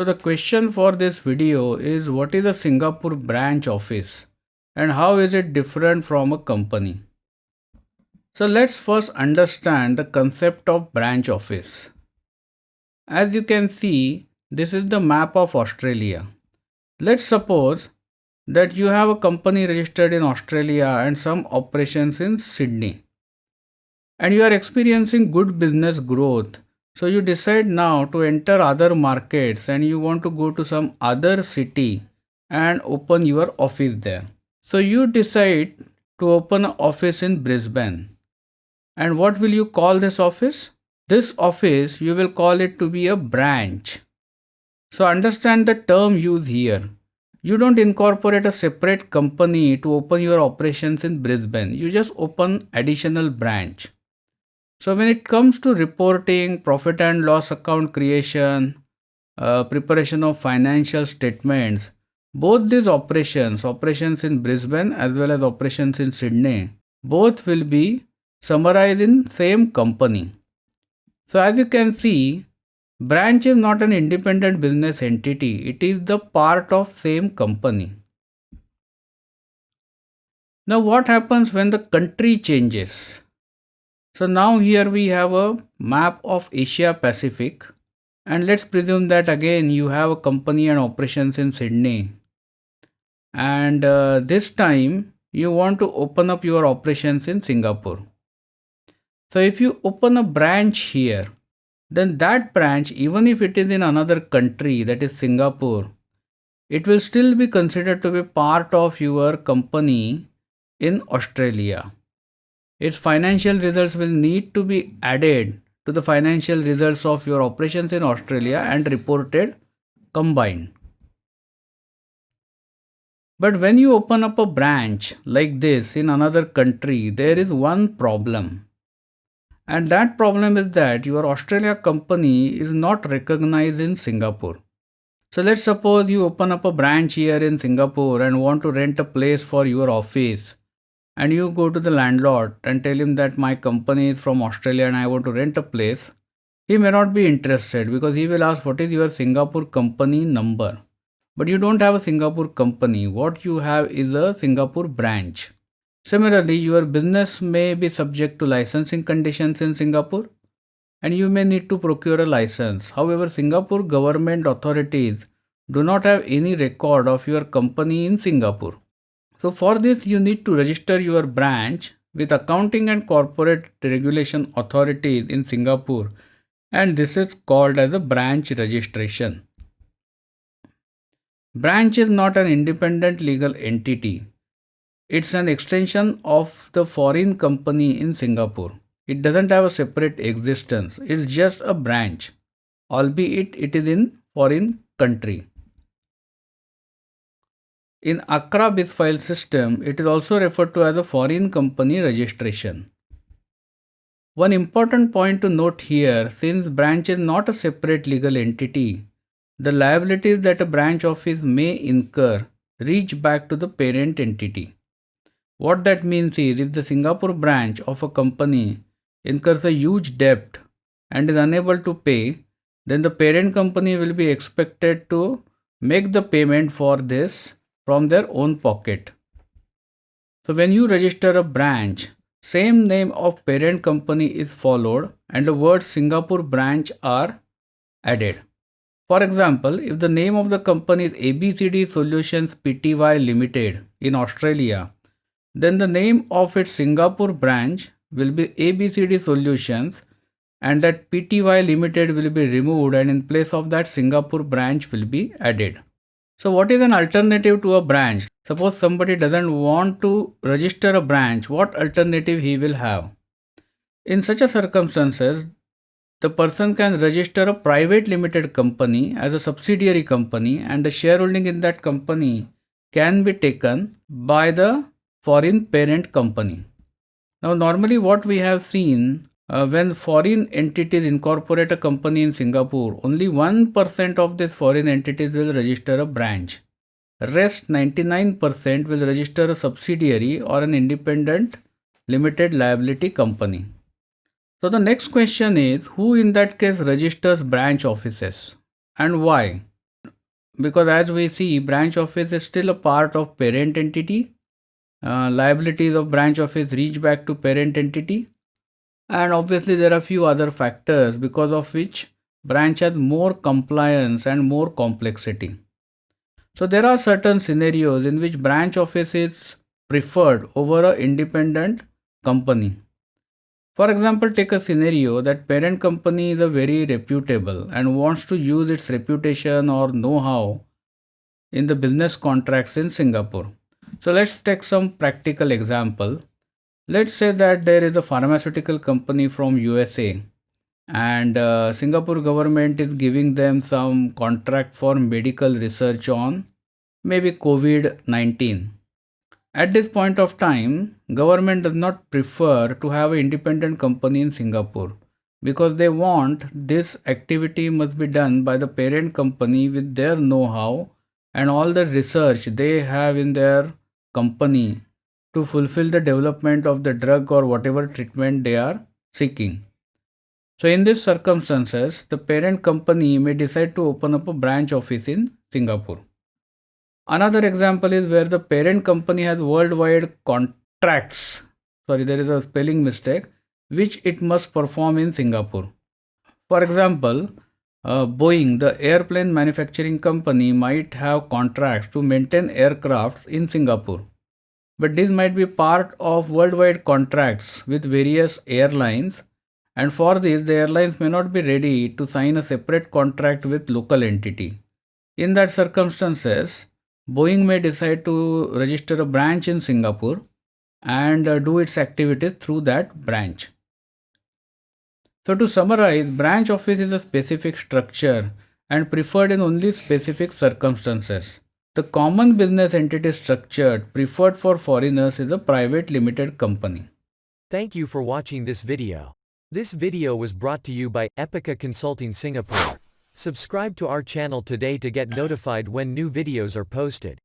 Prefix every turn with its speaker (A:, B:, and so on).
A: So the question for this video is, what is a Singapore branch office and how is it different from a company? So let's first understand the concept of branch office. As you can see, this is the map of Australia. Let's suppose that you have a company registered in Australia and some operations in Sydney, and you are experiencing good business growth. So you decide now to enter other markets and you want to go to some other city and open your office there. So you decide to open an office in Brisbane. And what will you call this office? This office you will call it to be a branch. So understand the term used here. You don't incorporate a separate company to open your operations in Brisbane. You just open additional branch. So when it comes to reporting, profit and loss account creation, preparation of financial statements, both these operations in Brisbane as well as operations in Sydney, both will be summarized in same company. So as you can see, branch is not an independent business entity. It is the part of same company. Now what happens when the country changes? So now here we have a map of Asia Pacific, and let's presume that again you have a company and operations in Sydney, and this time you want to open up your operations in Singapore. So if you open a branch here, then that branch, even if it is in another country, that is Singapore, it will still be considered to be part of your company in Australia. Its financial results will need to be added to the financial results of your operations in Australia and reported combined. But when you open up a branch like this in another country, there is one problem. And that problem is that your Australia company is not recognized in Singapore. So let's suppose you open up a branch here in Singapore and want to rent a place for your office. And you go to the landlord and tell him that my company is from Australia and I want to rent a place. He may not be interested because he will ask, what is your Singapore company number? But you don't have a Singapore company. What you have is a Singapore branch. Similarly, your business may be subject to licensing conditions in Singapore and you may need to procure a license. However, Singapore government authorities do not have any record of your company in Singapore. So for this, you need to register your branch with Accounting and Corporate Regulation Authorities in Singapore, and this is called as a branch registration. Branch is not an independent legal entity. It's an extension of the foreign company in Singapore. It doesn't have a separate existence. It's just a branch, albeit it is in foreign country. In Accra BIS file system, it is also referred to as a foreign company registration. One important point to note here, since branch is not a separate legal entity, the liabilities that a branch office may incur reach back to the parent entity. What that means is, if the Singapore branch of a company incurs a huge debt and is unable to pay, then the parent company will be expected to make the payment for this from their own pocket. So when you register a branch, same name of parent company is followed and the word Singapore branch are added. For example, if the name of the company is ABCD Solutions Pty Limited in Australia, then the name of its Singapore branch will be ABCD Solutions and that Pty Limited will be removed and in place of that Singapore branch will be added. So what is an alternative to a branch? Suppose somebody doesn't want to register a branch, what alternative he will have? In such a circumstances, the person can register a private limited company as a subsidiary company and the shareholding in that company can be taken by the foreign parent company. Now normally what we have seen, when foreign entities incorporate a company in Singapore, only 1% of these foreign entities will register a branch. Rest 99% will register a subsidiary or an independent limited liability company. So the next question is, who in that case registers branch offices and why? because as we see, branch office is still a part of parent entity. Liabilities of branch office reach back to parent entity, and obviously there are few other factors because of which branch has more compliance and more complexity. So there are certain scenarios in which branch office is preferred over a independent company. For example, take a scenario that parent company is a very reputable and wants to use its reputation or know-how in the business contracts in Singapore. So let's take some practical example. Let's say that there is a pharmaceutical company from USA, and Singapore government is giving them some contract for medical research on maybe COVID-19. At this point of time, government does not prefer to have an independent company in Singapore because they want this activity must be done by the parent company with their know-how and all the research they have in their company to fulfill the development of the drug or whatever treatment they are seeking. So in these circumstances, the parent company may decide to open up a branch office in Singapore. Another example is where the parent company has worldwide contracts. Sorry, there is a spelling mistake, which it must perform in Singapore. For example, Boeing, the airplane manufacturing company, might have contracts to maintain aircrafts in Singapore. But this might be part of worldwide contracts with various airlines, and for this, the airlines may not be ready to sign a separate contract with local entity. In that circumstances, Boeing may decide to register a branch in Singapore and do its activities through that branch. So to summarize, branch office is a specific structure and preferred in only specific circumstances. The common business entity structure preferred for foreigners is a private limited company.
B: Thank you for watching this video. This video was brought to you by Epica Consulting Singapore. Subscribe to our channel today to get notified when new videos are posted.